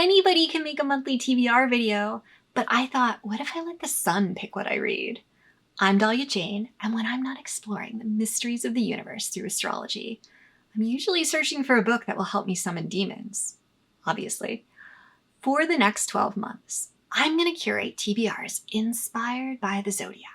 Anybody can make a monthly TBR video, but I thought, what if I let the sun pick what I read? I'm Dahlia Jane, and when I'm not exploring the mysteries of the universe through astrology, I'm usually searching for a book that will help me summon demons, obviously. For the next 12 months, I'm going to curate TBRs inspired by the Zodiac.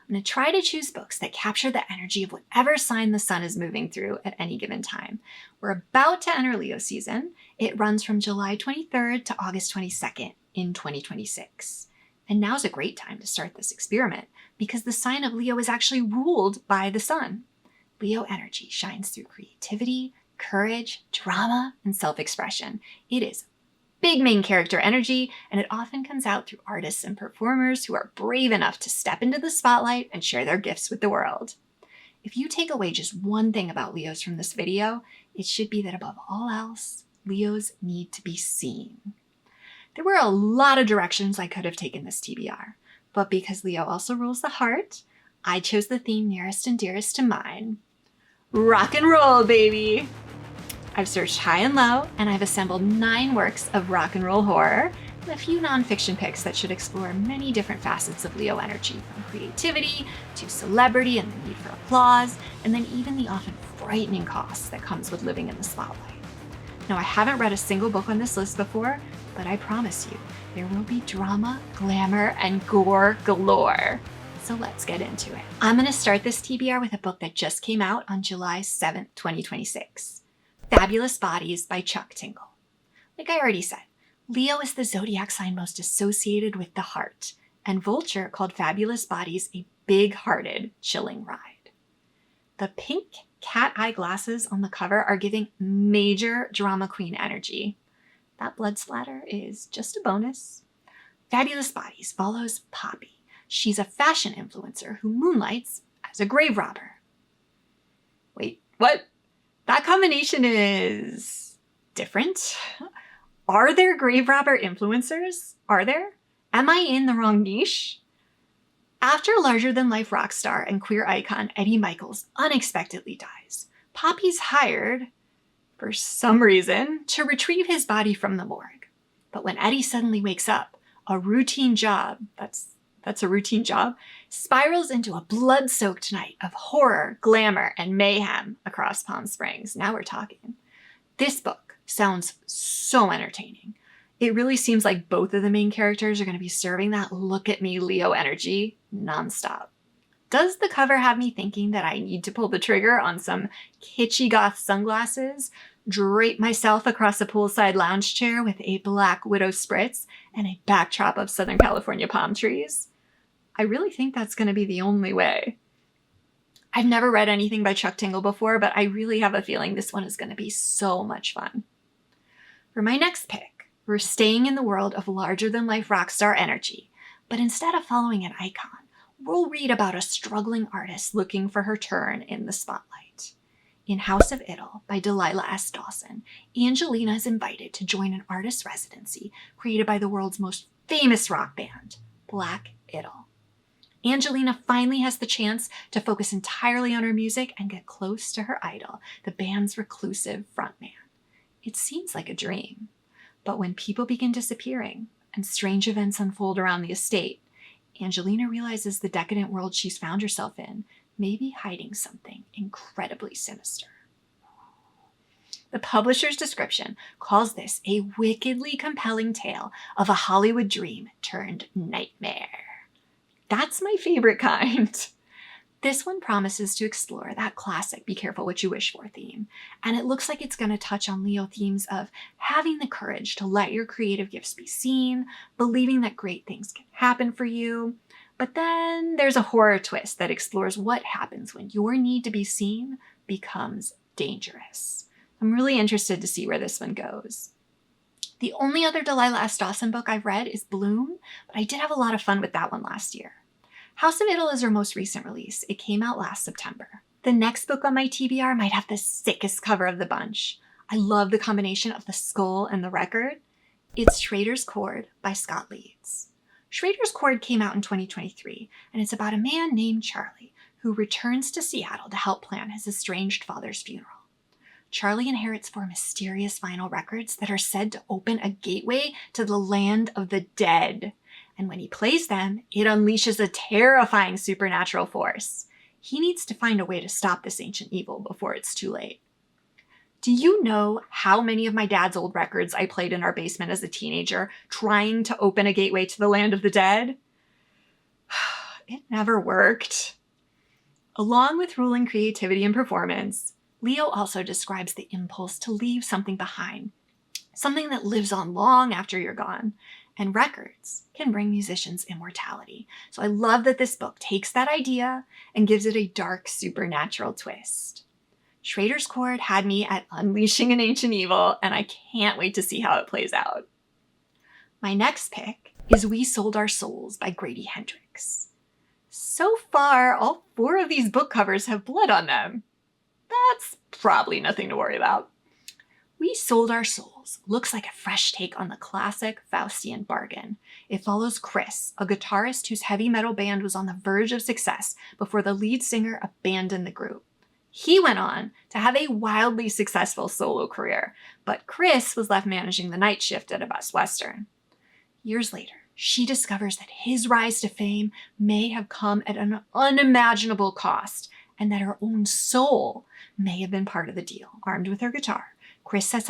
I'm going to try to choose books that capture the energy of whatever sign the sun is moving through at any given time. We're about to enter Leo season. It runs from July 23rd to August 22nd in 2026. And now's a great time to start this experiment because the sign of Leo is actually ruled by the sun. Leo energy shines through creativity, courage, drama, and self-expression. It is big main character energy, and it often comes out through artists and performers who are brave enough to step into the spotlight and share their gifts with the world. If you take away just one thing about Leos from this video, it should be that above all else, Leos need to be seen. There were a lot of directions I could have taken this TBR, but because Leo also rules the heart, I chose the theme nearest and dearest to mine. Rock and roll, baby! I've searched high and low, and I've assembled 9 works of rock and roll horror and a few nonfiction picks that should explore many different facets of Leo energy, from creativity to celebrity and the need for applause, and then even the often frightening cost that comes with living in the spotlight. Now, I haven't read a single book on this list before, but I promise you, there will be drama, glamour, and gore galore. So let's get into it. I'm going to start this TBR with a book that just came out on July 7th, 2026. Fabulous Bodies by Chuck Tingle. Like I already said, Leo is the zodiac sign most associated with the heart, and Vulture called Fabulous Bodies a big-hearted, chilling ride. The pink cat eye glasses on the cover are giving major drama queen energy. That blood splatter is just a bonus. Fabulous Bodies follows Poppy. She's a fashion influencer who moonlights as a grave robber. Wait, what? That combination is different. Are there grave robber influencers? Are there? Am I in the wrong niche? After larger-than-life rock star and queer icon Eddie Michaels unexpectedly dies, Poppy's hired, for some reason, to retrieve his body from the morgue. But when Eddie suddenly wakes up, a routine job, that's a routine job, spirals into a blood-soaked night of horror, glamour, and mayhem across Palm Springs. Now we're talking. This book sounds so entertaining. It really seems like both of the main characters are going to be serving that look at me Leo energy nonstop. Does the cover have me thinking that I need to pull the trigger on some kitschy goth sunglasses, drape myself across a poolside lounge chair with a black widow spritz and a backdrop of Southern California palm trees? I really think that's going to be the only way. I've never read anything by Chuck Tingle before, but I really have a feeling this one is going to be so much fun. For my next pick, we're staying in the world of larger-than-life rock star energy, but instead of following an icon, we'll read about a struggling artist looking for her turn in the spotlight. In House of Idyll by Delilah S. Dawson, Angelina is invited to join an artist residency created by the world's most famous rock band, Black Idyll. Angelina finally has the chance to focus entirely on her music and get close to her idol, the band's reclusive frontman. It seems like a dream, but when people begin disappearing and strange events unfold around the estate, Angelina realizes the decadent world she's found herself in may be hiding something incredibly sinister. The publisher's description calls this a wickedly compelling tale of a Hollywood dream turned nightmare. That's my favorite kind. This one promises to explore that classic be careful what you wish for theme, and it looks like it's going to touch on Leo themes of having the courage to let your creative gifts be seen, believing that great things can happen for you, but then there's a horror twist that explores what happens when your need to be seen becomes dangerous. I'm really interested to see where this one goes. The only other Delilah S. Dawson book I've read is Bloom, but I did have a lot of fun with that one last year. House of Idyll is her most recent release. It came out last September. The next book on my TBR might have the sickest cover of the bunch. I love the combination of the skull and the record. It's Schrader's Chord by Scott Leeds. Schrader's Chord came out in 2023, and it's about a man named Charlie who returns to Seattle to help plan his estranged father's funeral. Charlie inherits 4 mysterious vinyl records that are said to open a gateway to the land of the dead. And when he plays them, it unleashes a terrifying supernatural force. He needs to find a way to stop this ancient evil before it's too late. Do you know how many of my dad's old records I played in our basement as a teenager, trying to open a gateway to the land of the dead? It never worked. Along with ruling creativity and performance, Leo also describes the impulse to leave something behind, something that lives on long after you're gone. And records can bring musicians immortality. So I love that this book takes that idea and gives it a dark supernatural twist. Schrader's Chord had me at unleashing an ancient evil, and I can't wait to see how it plays out. My next pick is We Sold Our Souls by Grady Hendrix. So far, all 4 of these book covers have blood on them. That's probably nothing to worry about. We Sold Our Souls looks like a fresh take on the classic Faustian bargain. It follows Chris, a guitarist whose heavy metal band was on the verge of success before the lead singer abandoned the group. He went on to have a wildly successful solo career, but Chris was left managing the night shift at a Best Western. Years later, she discovers that his rise to fame may have come at an unimaginable cost, and that her own soul may have been part of the deal. Armed with her guitar, Chris sets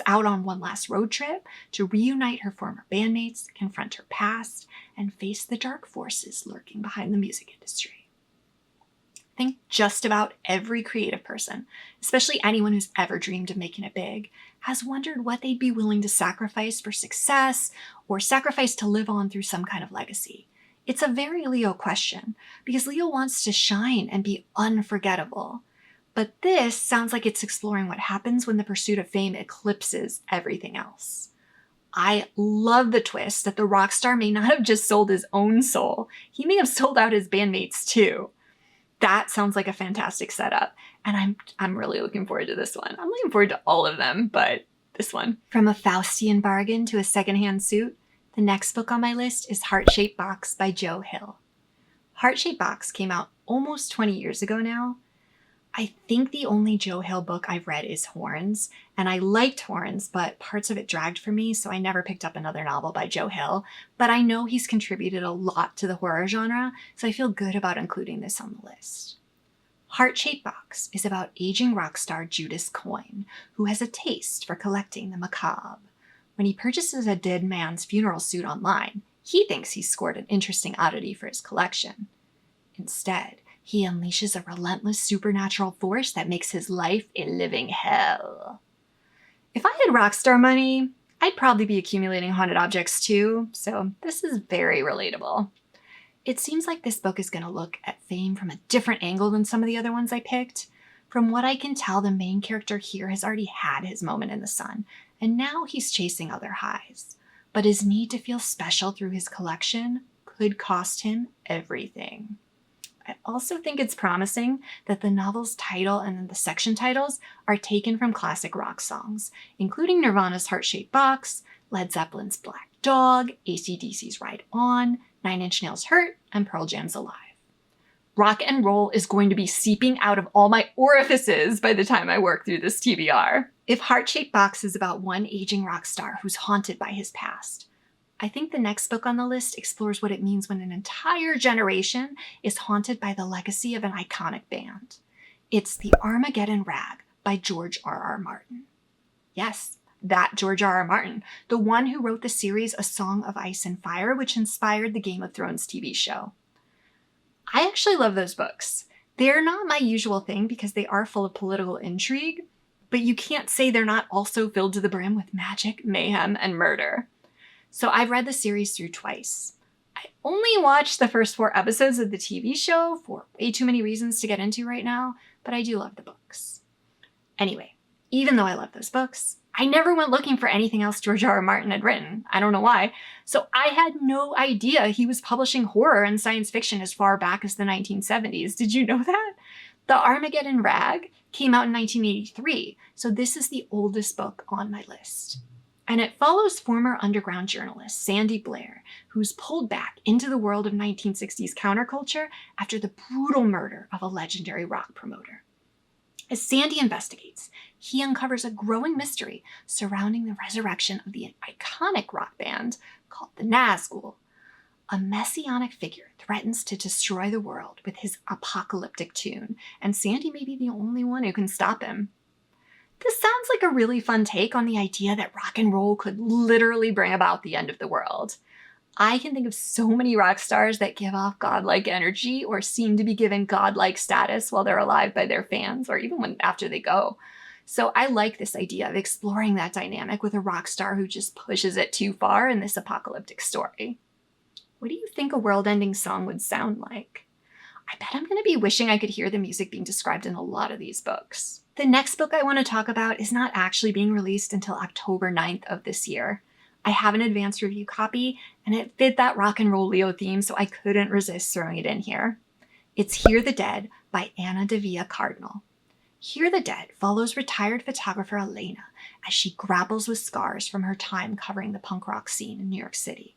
out on one last road trip to reunite her former bandmates, confront her past, and face the dark forces lurking behind the music industry. I think just about every creative person, especially anyone who's ever dreamed of making it big, has wondered what they'd be willing to sacrifice for success or sacrifice to live on through some kind of legacy. It's a very Leo question, because Leo wants to shine and be unforgettable. But this sounds like it's exploring what happens when the pursuit of fame eclipses everything else. I love the twist that the rock star may not have just sold his own soul. He may have sold out his bandmates too. That sounds like a fantastic setup, and I'm really looking forward to this one. I'm looking forward to all of them, but this one. From a Faustian bargain to a secondhand suit, the next book on my list is Heart-Shaped Box by Joe Hill. Heart-Shaped Box came out almost 20 years ago now. I think the only Joe Hill book I've read is Horns, and I liked Horns, but parts of it dragged for me, so I never picked up another novel by Joe Hill. But I know he's contributed a lot to the horror genre, so I feel good about including this on the list. Heart-Shaped Box is about aging rock star Judas Coyne, who has a taste for collecting the macabre. When he purchases a dead man's funeral suit online, he thinks he's scored an interesting oddity for his collection. Instead, he unleashes a relentless supernatural force that makes his life a living hell. If I had rockstar money, I'd probably be accumulating haunted objects too, so this is very relatable. It seems like this book is going to look at fame from a different angle than some of the other ones I picked. From what I can tell, the main character here has already had his moment in the sun, and now he's chasing other highs. But his need to feel special through his collection could cost him everything. I also think it's promising that the novel's title and then the section titles are taken from classic rock songs, including Nirvana's Heart-Shaped Box, Led Zeppelin's Black Dog, AC/DC's Ride On, Nine Inch Nails' Hurt, and Pearl Jam's Alive. Rock and roll is going to be seeping out of all my orifices by the time I work through this TBR. If Heart-Shaped Box is about one aging rock star who's haunted by his past, I think the next book on the list explores what it means when an entire generation is haunted by the legacy of an iconic band. It's The Armageddon Rag by George R.R. Martin. Yes, that George R.R. Martin, the one who wrote the series A Song of Ice and Fire, which inspired the Game of Thrones TV show. I actually love those books. They're not my usual thing because they are full of political intrigue, but you can't say they're not also filled to the brim with magic, mayhem, and murder. So I've read the series through twice. I only watched the first 4 episodes of the TV show for way too many reasons to get into right now, but I do love the books. Anyway, even though I love those books, I never went looking for anything else George R.R. Martin had written. I don't know why. So I had no idea he was publishing horror and science fiction as far back as the 1970s. Did you know that? The Armageddon Rag came out in 1983, so this is the oldest book on my list. And it follows former underground journalist Sandy Blair, who's pulled back into the world of 1960s counterculture after the brutal murder of a legendary rock promoter. As Sandy investigates, he uncovers a growing mystery surrounding the resurrection of the iconic rock band called the Nazgul. A messianic figure threatens to destroy the world with his apocalyptic tune, and Sandy may be the only one who can stop him. This sounds like a really fun take on the idea that rock and roll could literally bring about the end of the world. I can think of so many rock stars that give off godlike energy or seem to be given godlike status while they're alive by their fans, or even after they go. So I like this idea of exploring that dynamic with a rock star who just pushes it too far in this apocalyptic story. What do you think a world-ending song would sound like? I bet I'm going to be wishing I could hear the music being described in a lot of these books. The next book I want to talk about is not actually being released until October 9th of this year. I have an advanced review copy, and it fit that rock and roll Leo theme, so I couldn't resist throwing it in here. It's Hear the Dead by Anna Devia Cardinal. Hear the Dead follows retired photographer Elena as she grapples with scars from her time covering the punk rock scene in New York City.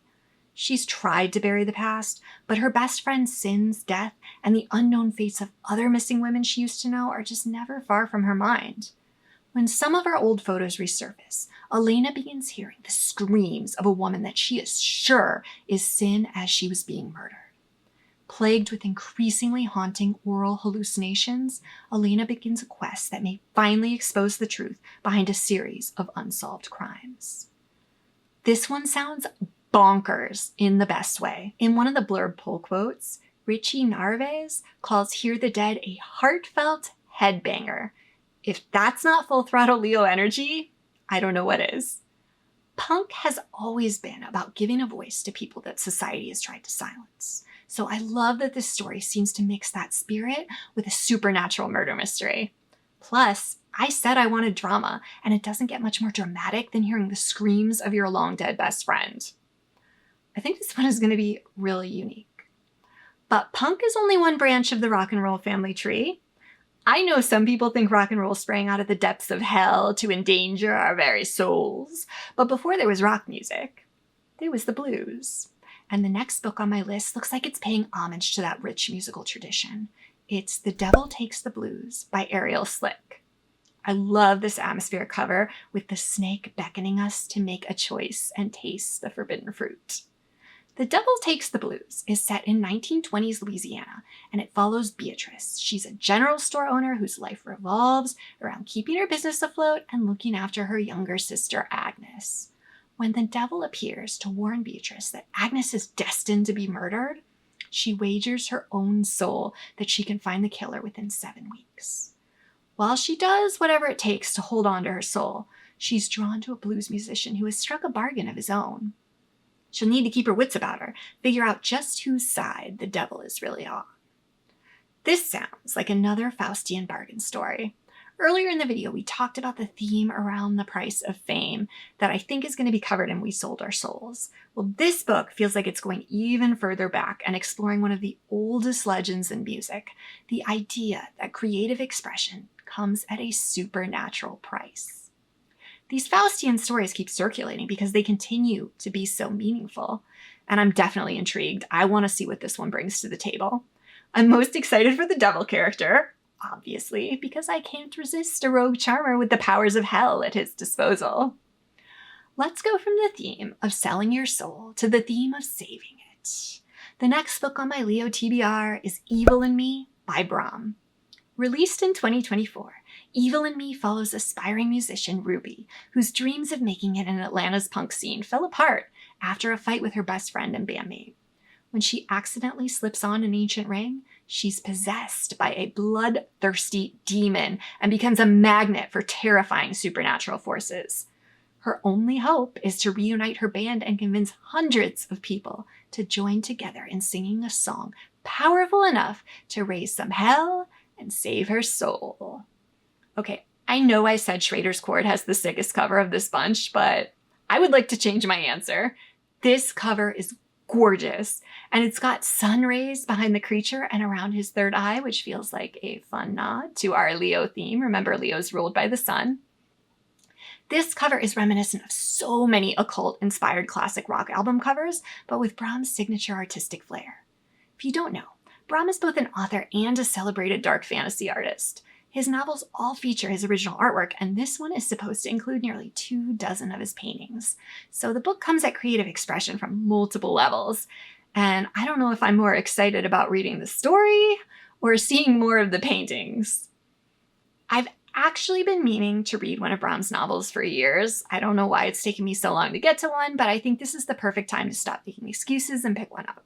She's tried to bury the past, but her best friend's sins, death, and the unknown fates of other missing women she used to know are just never far from her mind. When some of her old photos resurface, Elena begins hearing the screams of a woman that she is sure is Sin as she was being murdered. Plagued with increasingly haunting oral hallucinations, Elena begins a quest that may finally expose the truth behind a series of unsolved crimes. This one sounds bonkers in the best way. In one of the blurb pull quotes, Richie Narvaez calls Hear the Dead a heartfelt headbanger. If that's not full throttle Leo energy, I don't know what is. Punk has always been about giving a voice to people that society has tried to silence. So I love that this story seems to mix that spirit with a supernatural murder mystery. Plus, I said I wanted drama, and it doesn't get much more dramatic than hearing the screams of your long-dead best friend. I think this one is going to be really unique. But punk is only one branch of the rock and roll family tree. I know some people think rock and roll sprang out of the depths of hell to endanger our very souls, but before there was rock music, there was the blues. And the next book on my list looks like it's paying homage to that rich musical tradition. It's The Devil Takes the Blues by Ariel Slick. I love this atmospheric cover with the snake beckoning us to make a choice and taste the forbidden fruit. The Devil Takes the Blues is set in 1920s Louisiana, and it follows Beatrice. She's a general store owner whose life revolves around keeping her business afloat and looking after her younger sister, Agnes. When the devil appears to warn Beatrice that Agnes is destined to be murdered, she wagers her own soul that she can find the killer within 7 weeks. While she does whatever it takes to hold on to her soul, she's drawn to a blues musician who has struck a bargain of his own. She'll need to keep her wits about her, figure out just whose side the devil is really on. This sounds like another Faustian bargain story. Earlier in the video, we talked about the theme around the price of fame that I think is going to be covered in We Sold Our Souls. Well, this book feels like it's going even further back and exploring one of the oldest legends in music, the idea that creative expression comes at a supernatural price. These Faustian stories keep circulating because they continue to be so meaningful, and I'm definitely intrigued. I want to see what this one brings to the table. I'm most excited for the devil character, obviously, because I can't resist a rogue charmer with the powers of hell at his disposal. Let's go from the theme of selling your soul to the theme of saving it. The next book on my Leo TBR is Evil in Me by Brahm. Released in 2024, Evil in Me follows aspiring musician Ruby, whose dreams of making it in Atlanta's punk scene fell apart after a fight with her best friend and bandmate. When she accidentally slips on an ancient ring, she's possessed by a bloodthirsty demon and becomes a magnet for terrifying supernatural forces. Her only hope is to reunite her band and convince hundreds of people to join together in singing a song powerful enough to raise some hell and save her soul. Okay, I know I said Schrader's Chord has the sickest cover of this bunch, but I would like to change my answer. This cover is gorgeous, and it's got sun rays behind the creature and around his third eye, which feels like a fun nod to our Leo theme. Remember, Leo's ruled by the sun. This cover is reminiscent of so many occult-inspired classic rock album covers, but with Brahms' signature artistic flair. If you don't know, Brahm is both an author and a celebrated dark fantasy artist. His novels all feature his original artwork, and this one is supposed to include nearly 24 of his paintings. So the book comes at creative expression from multiple levels, and I don't know if I'm more excited about reading the story or seeing more of the paintings. I've actually been meaning to read one of Brown's novels for years. I don't know why it's taken me so long to get to one, but I think this is the perfect time to stop making excuses and pick one up.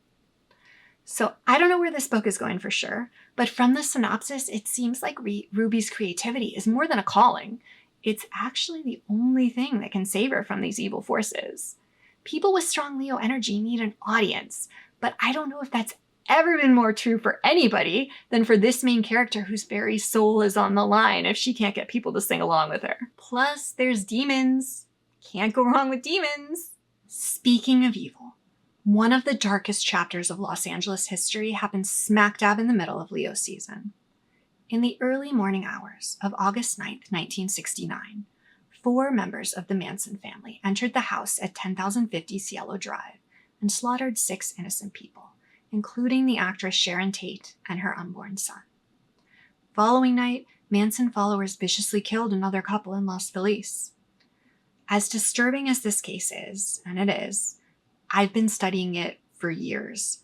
So I don't know where this book is going for sure, but from the synopsis, it seems like Ruby's creativity is more than a calling. It's actually the only thing that can save her from these evil forces. People with strong Leo energy need an audience, but I don't know if that's ever been more true for anybody than for this main character whose very soul is on the line if she can't get people to sing along with her. Plus, there's demons. Can't go wrong with demons. Speaking of evil, one of the darkest chapters of Los Angeles history happened smack dab in the middle of Leo season. In the early morning hours of August 9th, 1969, 4 members of the Manson family entered the house at 10,050 Cielo Drive and slaughtered 6 innocent people, including the actress Sharon Tate and her unborn son. Following night, Manson followers viciously killed another couple in Los Feliz. As disturbing as this case is, and it is, I've been studying it for years.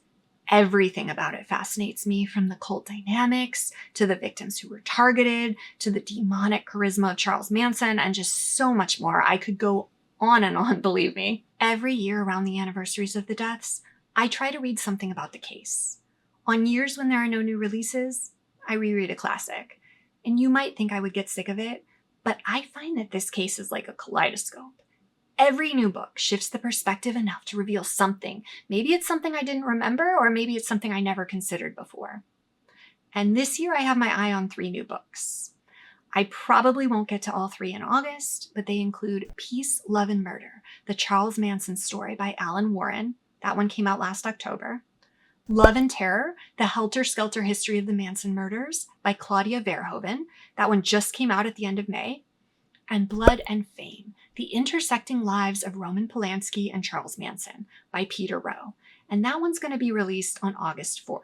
Everything about it fascinates me, from the cult dynamics, to the victims who were targeted, to the demonic charisma of Charles Manson, and just so much more. I could go on and on, believe me. Every year around the anniversaries of the deaths, I try to read something about the case. On years when there are no new releases, I reread a classic. And you might think I would get sick of it, but I find that this case is like a kaleidoscope. Every new book shifts the perspective enough to reveal something. Maybe it's something I didn't remember, or maybe it's something I never considered before. And this year I have my eye on 3 new books. I probably won't get to all 3 in August, but they include Peace, Love, and Murder, the Charles Manson story by Alan Warren. That one came out last October. Love and Terror, the helter-skelter history of the Manson murders by Claudia Verhoeven. That one just came out at the end of May. And Blood and Fame, the intersecting lives of Roman Polanski and Charles Manson by Peter Rowe. And that one's going to be released on August 4th.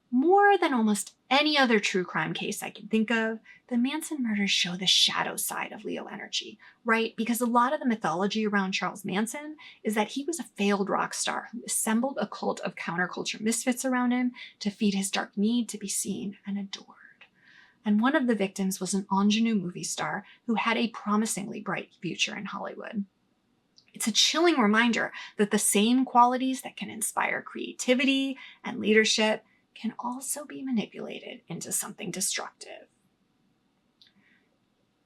More than almost any other true crime case I can think of, the Manson murders show the shadow side of Leo energy, right? Because a lot of the mythology around Charles Manson is that he was a failed rock star who assembled a cult of counterculture misfits around him to feed his dark need to be seen and adored. And one of the victims was an ingenue movie star who had a promisingly bright future in Hollywood. It's a chilling reminder that the same qualities that can inspire creativity and leadership can also be manipulated into something destructive.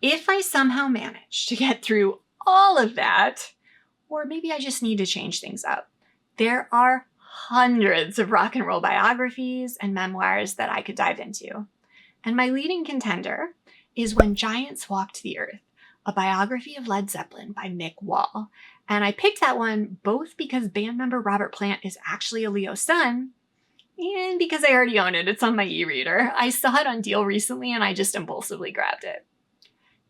If I somehow manage to get through all of that, or maybe I just need to change things up, there are hundreds of rock and roll biographies and memoirs that I could dive into. And my leading contender is When Giants Walked the Earth, a biography of Led Zeppelin by Mick Wall. And I picked that one both because band member Robert Plant is actually a Leo sun, and because I already own it. It's on my e-reader. I saw it on deal recently and I just impulsively grabbed it.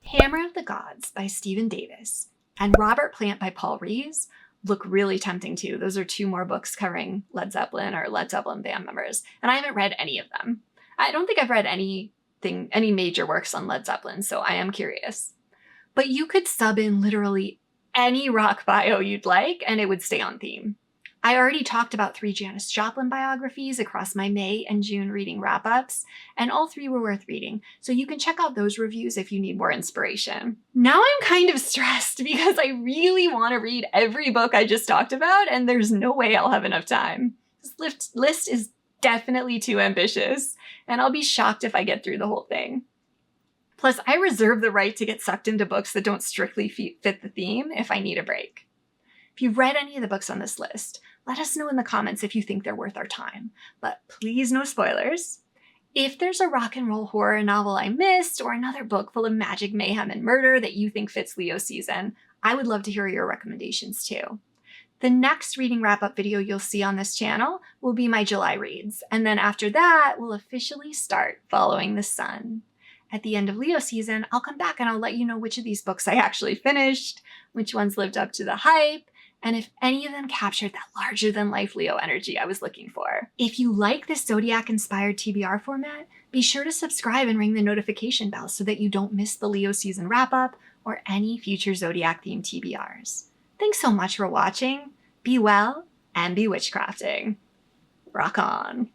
Hammer of the Gods by Stephen Davis and Robert Plant by Paul Rees look really tempting too. Those are 2 more books covering Led Zeppelin or Led Zeppelin band members, and I haven't read any of them. I don't think I've read any major works on Led Zeppelin, so I am curious. But you could sub in literally any rock bio you'd like, and it would stay on theme. I already talked about 3 Janis Joplin biographies across my May and June reading wrap-ups, and all 3 were worth reading, so you can check out those reviews if you need more inspiration. Now I'm kind of stressed because I really want to read every book I just talked about, and there's no way I'll have enough time. This list is definitely too ambitious, and I'll be shocked if I get through the whole thing. Plus, I reserve the right to get sucked into books that don't strictly fit the theme if I need a break. If you've read any of the books on this list, let us know in the comments if you think they're worth our time. But please, no spoilers. If there's a rock and roll horror novel I missed, or another book full of magic, mayhem, and murder that you think fits Leo season, I would love to hear your recommendations too. The next reading wrap-up video you'll see on this channel will be my July reads, and then after that, we'll officially start following the sun. At the end of Leo season, I'll come back and I'll let you know which of these books I actually finished, which ones lived up to the hype, and if any of them captured that larger-than-life Leo energy I was looking for. If you like this Zodiac-inspired TBR format, be sure to subscribe and ring the notification bell so that you don't miss the Leo season wrap-up or any future Zodiac-themed TBRs. Thanks so much for watching. Be well and be witchcrafting. Rock on.